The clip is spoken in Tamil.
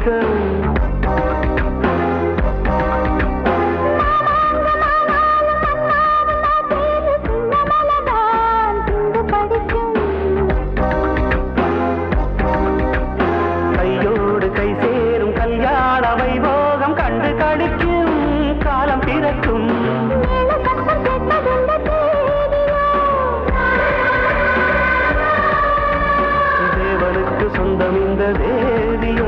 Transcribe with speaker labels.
Speaker 1: கையோடு கை சேரும் கல்யாண வைபோகம் கண்டு கடிக்கும் காலம் பிறக்கும். தேவனுக்கு சொந்தம் இந்த தேவியோ.